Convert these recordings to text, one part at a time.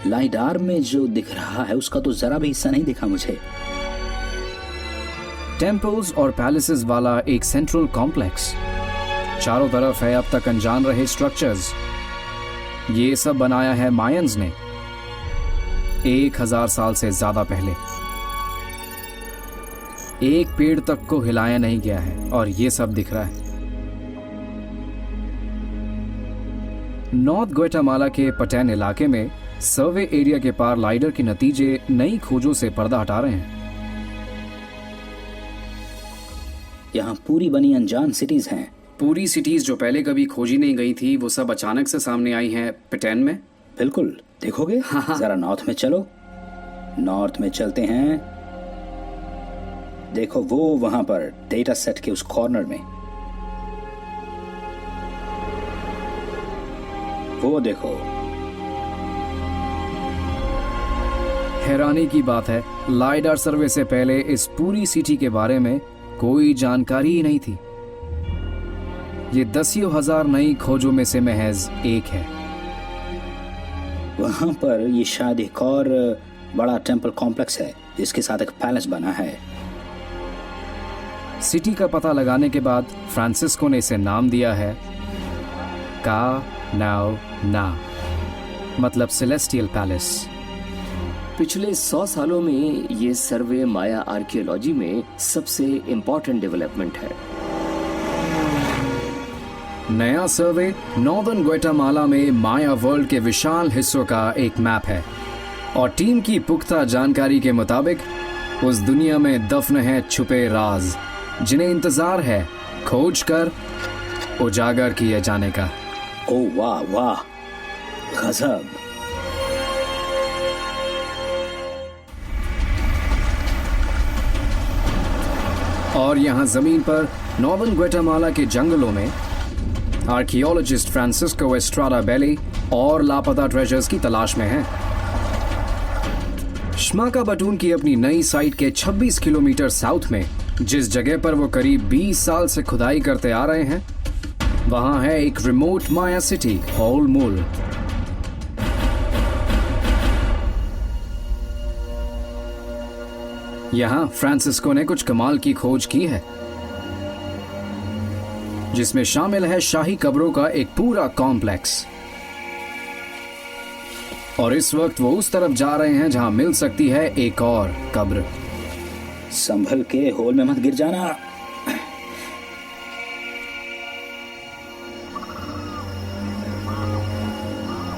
Lidar में जो दिख रहा है उसका तो जरा भी हिस्सा नहीं दिखा मुझे। टेम्पल्स और पैलेसेस वाला एक सेंट्रल कॉम्प्लेक्स, चारों तरफ है अब तक अनजान रहे स्ट्रक्चर्स। ये सब बनाया है मायंस ने 1000 साल से ज्यादा पहले। एक पेड़ तक को हिलाया नहीं गया है और ये सब दिख रहा है। नॉर्थ ग्वाटेमाला के पटैन इलाके में सर्वे एरिया के पार लाइडर के नतीजे नई खोजों से पर्दा हटा रहे हैं। यहाँ पूरी बनी अनजान सिटीज हैं। पूरी सिटीज जो पहले कभी खोजी नहीं गई थी वो सब अचानक से सामने आई हैं पटैन में। बिल्कुल, देखोगे? हाँ। जरा नॉर्थ में चलो। नॉर्थ में चलते हैं। देखो वो वहां पर डेटा सेट के उस कॉर्नर में, वो देखो। हैरानी की बात है, लाइडार सर्वे से पहले इस पूरी सिटी के बारे में कोई जानकारी ही नहीं थी। ये 10,000 नई खोजों में से महज एक है। वहां पर ये शायद एक और बड़ा टेंपल कॉम्प्लेक्स है जिसके साथ एक पैलेस बना है। सिटी का पता लगाने के बाद फ्रांसिस्को ने इसे नाम दिया है का नाउ ना, मतलब सेलेस्टियल पैलेस। पिछले 100 सालों में ये सर्वे माया आर्कियोलॉजी में सबसे इंपॉर्टेंट डेवलपमेंट है। नया सर्वे नॉर्दर्न ग्वाटेमाला में माया वर्ल्ड के विशाल हिस्सों का एक मैप है और टीम की पुख्ता जानकारी के मुताबिक उस दुनिया में दफन है छुपे राज जिन्हें इंतजार है खोज कर उजागर किए जाने का। ओ वाह वाह, गजब। और यहाँ जमीन पर नॉर्दर्न ग्वाटेमाला के जंगलों में आर्कियोलॉजिस्ट फ्रांसिस्को एस्ट्राडा बेली और लापता ट्रेजर्स की तलाश में हैं। श्माका बटून की अपनी नई साइट के 26 किलोमीटर साउथ में जिस जगह पर वो करीब 20 साल से खुदाई करते आ रहे हैं, वहां है एक रिमोट माया सिटी होल मूल। यहां फ्रांसिस्को ने कुछ कमाल की खोज की है जिसमें शामिल है शाही कब्रों का एक पूरा कॉम्प्लेक्स। और इस वक्त वो उस तरफ जा रहे हैं जहां मिल सकती है एक और कब्र। संभल के, होल में मत गिर जाना।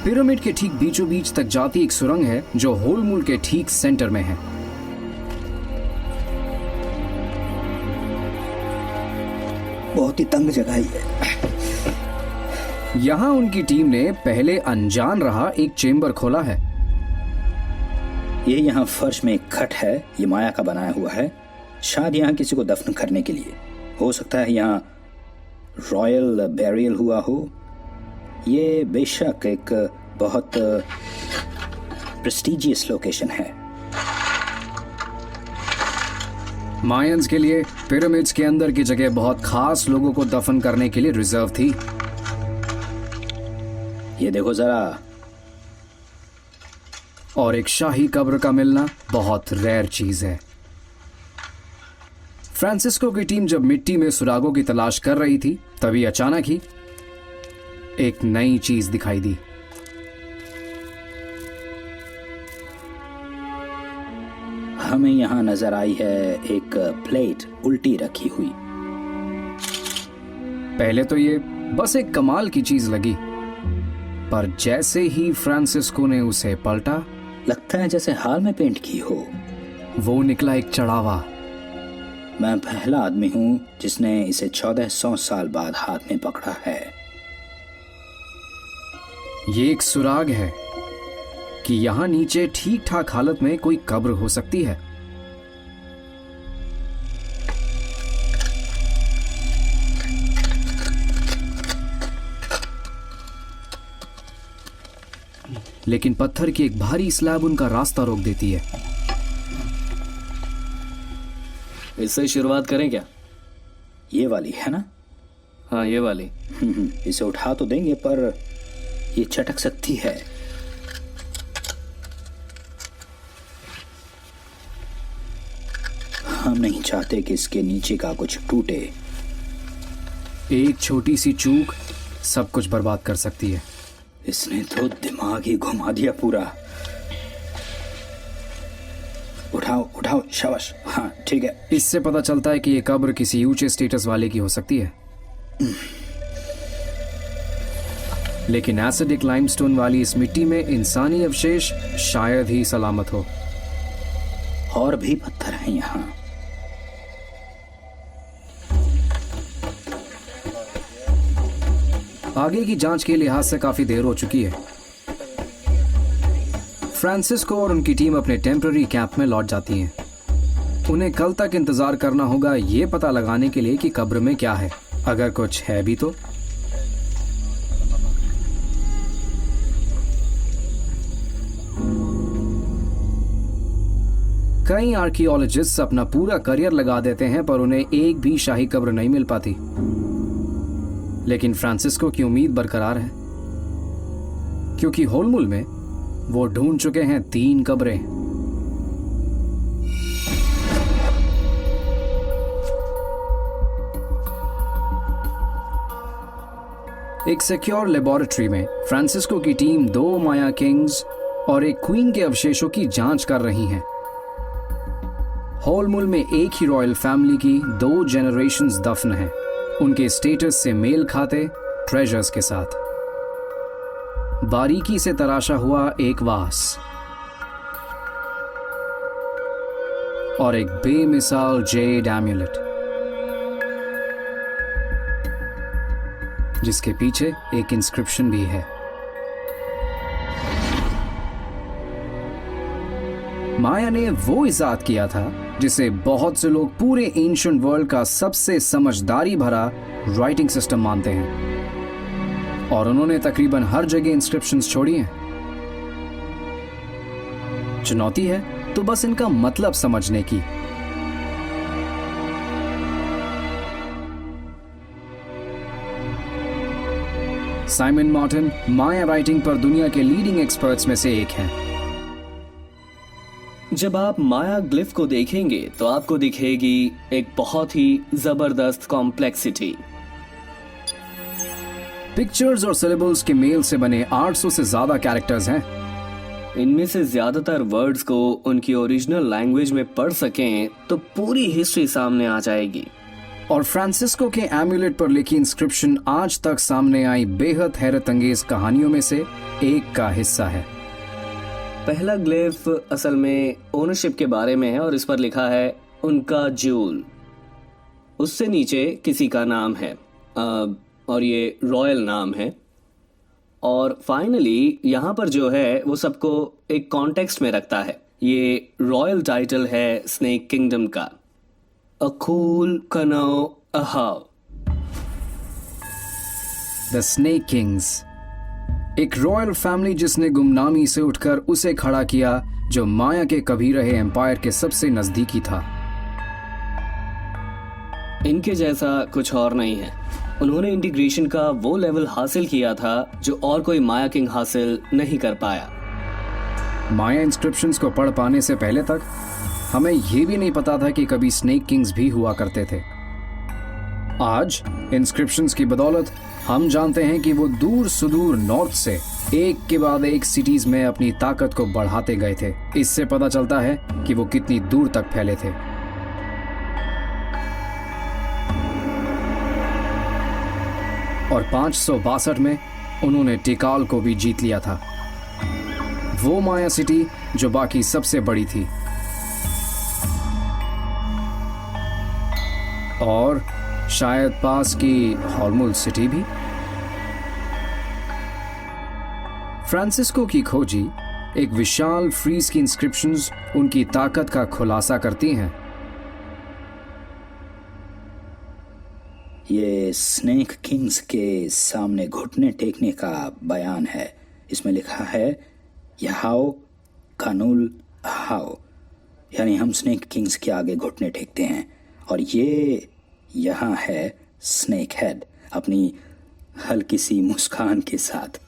पिरामिड के ठीक बीचों बीच तक जाती एक सुरंग है जो होल मूल के ठीक सेंटर में है। बहुत ही तंग जगह ही है। यहां उनकी टीम ने पहले अनजान रहा एक चेंबर खोला है। ये यहाँ फर्श में एक खट है, ये माया का बनाया हुआ है। शायद यहाँ किसी को दफन करने के लिए, हो सकता है यहाँ रॉयल बैरियल हुआ हो। ये बेशक एक बहुत प्रेस्टिजियस लोकेशन है। मायंस के लिए पिरामिड्स के अंदर की जगह बहुत खास लोगों को दफन करने के लिए रिजर्व थी। ये देखो जरा। और एक शाही कब्र का मिलना बहुत रेयर चीज है। फ्रांसिस्को की टीम जब मिट्टी में सुरागों की तलाश कर रही थी तभी अचानक ही एक नई चीज दिखाई दी। हमें यहाँ नजर आई है एक प्लेट उल्टी रखी हुई। पहले तो ये बस एक कमाल की चीज लगी, पर जैसे ही फ्रांसिस्को ने उसे पलटा, लगता है जैसे हाल में पेंट की हो। वो निकला एक चढ़ावा। मैं पहला आदमी हूं जिसने इसे 1400 साल बाद हाथ में पकड़ा है। ये एक सुराग है कि यहां नीचे ठीक ठाक हालत में कोई कब्र हो सकती है। लेकिन पत्थर की एक भारी स्लैब उनका रास्ता रोक देती है। इससे शुरुआत करें क्या? ये वाली है ना? हाँ, ये वाली। इसे उठा तो देंगे पर ये चटक सकती है। हम नहीं चाहते कि इसके नीचे का कुछ टूटे। एक छोटी सी चूक सब कुछ बर्बाद कर सकती है। इसने तो दिमाग ही घुमा दिया पूरा। उठाओ उठाओ, शाबाश। हाँ ठीक है। इससे पता चलता है कि ये कब्र किसी ऊंचे स्टेटस वाले की हो सकती है, लेकिन एसिडिक लाइमस्टोन वाली इस मिट्टी में इंसानी अवशेष शायद ही सलामत हो। और भी पत्थर हैं यहाँ। आगे की जांच के लिहाज से काफी देर हो चुकी है। फ्रांसिस्को और उनकी टीम अपने टेम्पररी कैंप में लौट जाती हैं। उन्हें कल तक इंतजार करना होगा ये पता लगाने के लिए कि कब्र में क्या है, अगर कुछ है भी तो। कई आर्कियोलॉजिस्ट्स अपना पूरा करियर लगा देते हैं पर उन्हें एक भी शाही कब्र नहीं मिल पाती, लेकिन फ्रांसिस्को की उम्मीद बरकरार है, क्योंकि होलमुल में वो ढूंढ चुके हैं 3 कब्रें। एक सिक्योर लेबोरेटरी में फ्रांसिस्को की टीम 2 माया किंग्स और एक क्वीन के अवशेषों की जांच कर रही है। होलमुल में एक ही रॉयल फैमिली की 2 जनरेशंस दफन हैं, उनके स्टेटस से मेल खाते ट्रेजर्स के साथ। बारीकी से तराशा हुआ एक वास और एक बेमिसाल जेड एम्यूलेट, जिसके पीछे एक इंस्क्रिप्शन भी है। माया ने वो इजाद किया था जिसे बहुत से लोग पूरे एंशिएंट वर्ल्ड का सबसे समझदारी भरा राइटिंग सिस्टम मानते हैं, और उन्होंने तकरीबन हर जगह इंस्क्रिप्शंस छोड़ी हैं। चुनौती है तो बस इनका मतलब समझने की। साइमन मार्टिन माया राइटिंग पर दुनिया के लीडिंग एक्सपर्ट्स में से एक हैं। जब आप माया ग्लिफ को देखेंगे तो आपको दिखेगी एक बहुत ही जबरदस्त कॉम्प्लेक्सिटी। पिक्चर्स और सिलेबल्स के मेल से बने 800 से ज्यादा कैरेक्टर्स हैं। इनमें से ज्यादातर वर्ड्स को उनकी ओरिजिनल लैंग्वेज में पढ़ सकें तो पूरी हिस्ट्री सामने आ जाएगी। और फ्रांसिस्को के एम्यूलेट पर लिखी इंस्क्रिप्शन आज तक सामने आई बेहद हैरत अंगेज कहानियों में से एक का हिस्सा है। पहला ग्लिफ असल में ओनरशिप के बारे में है और इस पर लिखा है उनका ज्यूल। उससे नीचे किसी का नाम है और ये रॉयल नाम है। और फाइनली यहाँ पर जो है वो सबको एक कॉन्टेक्स्ट में रखता है। ये रॉयल टाइटल है स्नेक किंगडम का, अकूल कनो अहाव। द स्नेक किंग्स, एक रॉयल फैमिली जिसने गुमनामी से उठकर उसे खड़ा किया जो माया के कभी रहे एम्पायर के सबसे नजदीकी था। इनके जैसा कुछ और नहीं है। उन्होंने इंटीग्रेशन का वो लेवल हासिल किया था जो और कोई माया किंग हासिल नहीं कर पाया। माया इंस्क्रिप्शंस को पढ़ पाने से पहले तक हमें यह भी नहीं पता था कि कभी स्नेक किंग्स भी हुआ करते थे। आज इंस्क्रिप्शंस की बदौलत हम जानते हैं कि वो दूर सुदूर नॉर्थ से एक के बाद एक सिटीज में अपनी ताकत को बढ़ाते गए थे। इससे पता चलता है कि वो कितनी दूर तक फैले थे। और 562 में उन्होंने टिकाल को भी जीत लिया था, वो माया सिटी जो बाकी सबसे बड़ी थी। और शायद पास की होलमुल सिटी भी। फ्रांसिस्को की खोजी एक विशाल फ्रीज की इंस्क्रिप्शंस उनकी ताकत का खुलासा करती हैं। ये स्नेक किंग्स के सामने घुटने टेकने का बयान है। इसमें लिखा है यहाओ कानूल हाओ, यानी हम स्नेक किंग्स के आगे घुटने टेकते हैं। और ये यहाँ है स्नेक हेड अपनी हल्की सी मुस्कान के साथ।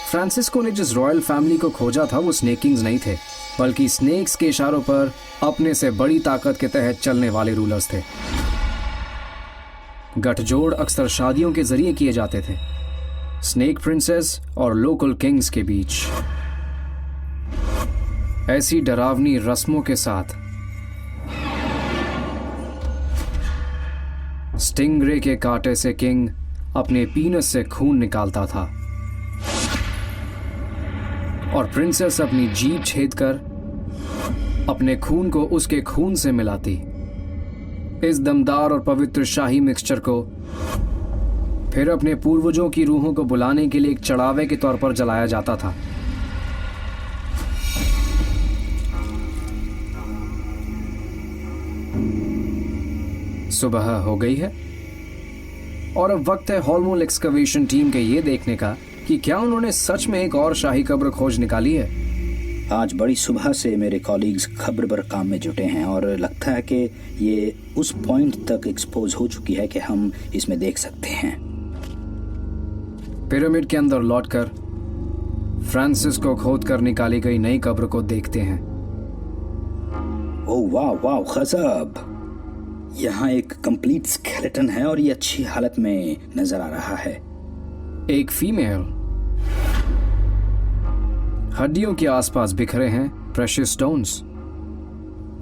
फ्रांसिस्को ने जिस रॉयल फैमिली को खोजा था वो स्नेक किंग्स नहीं थे, बल्कि स्नेक्स के इशारों पर अपने से बड़ी ताकत के तहत चलने वाले रूलर्स थे। गठजोड़ अक्सर शादियों के जरिए किए जाते थे, स्नेक प्रिंसेस और लोकल किंग्स के बीच। ऐसी डरावनी रस्मों के साथ स्टिंगरे के कांटे से किंग अपने पीनस से खून निकालता था और प्रिंसेस अपनी जीभ छेद कर अपने खून को उसके खून से मिलाती। इस दमदार और पवित्र शाही मिक्सचर को फिर अपने पूर्वजों की रूहों को बुलाने के लिए एक चढ़ावे के तौर पर जलाया जाता था। सुबह हो गई है और अब वक्त है हॉलमोल एक्सकवेशन टीम के ये देखने का कि क्या उन्होंने सच में एक और शाही कब्र खोज निकाली है। आज बड़ी सुबह से मेरे कॉलीग्स खबर पर काम में जुटे हैं और लगता है कि ये उस पॉइंट तक एक्सपोज हो चुकी है कि हम इसमें देख सकते हैं। पिरामिड के अंदर लौटकर फ्रांसिस को खोद कर निकाली गई नई कब्र को देखते हैं। ओह वाह वाह, गजब! यहाँ एक कंप्लीट स्केलेटन है और ये अच्छी हालत में नजर आ रहा है। एक फीमेल, हड्डियों के आसपास बिखरे हैं प्रेशियस स्टोन्स।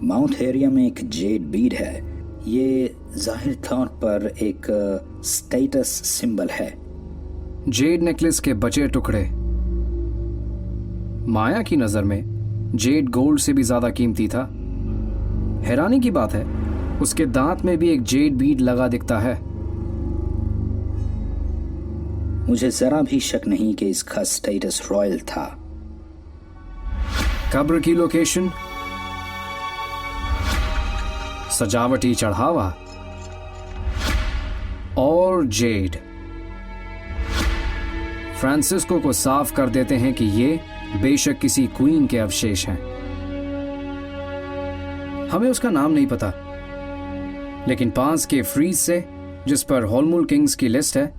माउंट एरिया में एक जेड बीड है। ये जाहिर तौर पर एक स्टेटस सिंबल है। जेड नेकलेस के बचे टुकड़े। माया की नजर में जेड गोल्ड से भी ज्यादा कीमती था। हैरानी की बात है, उसके दांत में भी एक जेड बीड लगा दिखता है। मुझे जरा भी शक नहीं कि इसका स्टेटस रॉयल था। कब्र की लोकेशन, सजावटी चढ़ावा और जेड फ्रांसिस्को को साफ कर देते हैं कि ये बेशक किसी क्वीन के अवशेष हैं। हमें उसका नाम नहीं पता, लेकिन पास के फ्रीज से जिस पर हॉलमूल किंग्स की लिस्ट है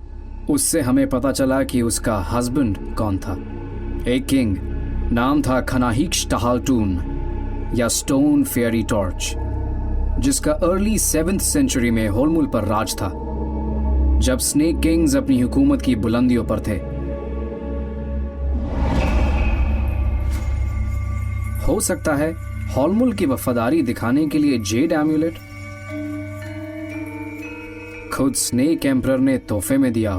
उससे हमें पता चला कि उसका हस्बैंड कौन था। एक किंग, नाम था खनाहिक्श टहालटून या स्टोन फेयरी टॉर्च, जिसका अर्ली 7th सेंचुरी में हॉलमूल पर राज था, जब स्नेक किंग्स अपनी हुकूमत की बुलंदियों पर थे। हो सकता है हॉलमूल की वफादारी दिखाने के लिए जेड एम्यूलेट खुद स्नेक एम्परर ने तोहफे में दिया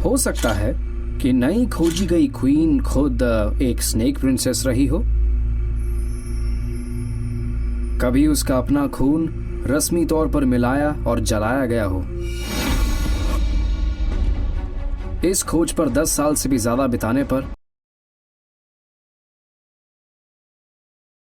हो सकता है कि नई खोजी गई क्वीन खुद एक स्नेक प्रिंसेस रही हो। कभी उसका अपना खून रस्मी तौर पर मिलाया और जलाया गया हो। इस खोज पर 10 साल से भी ज्यादा बिताने पर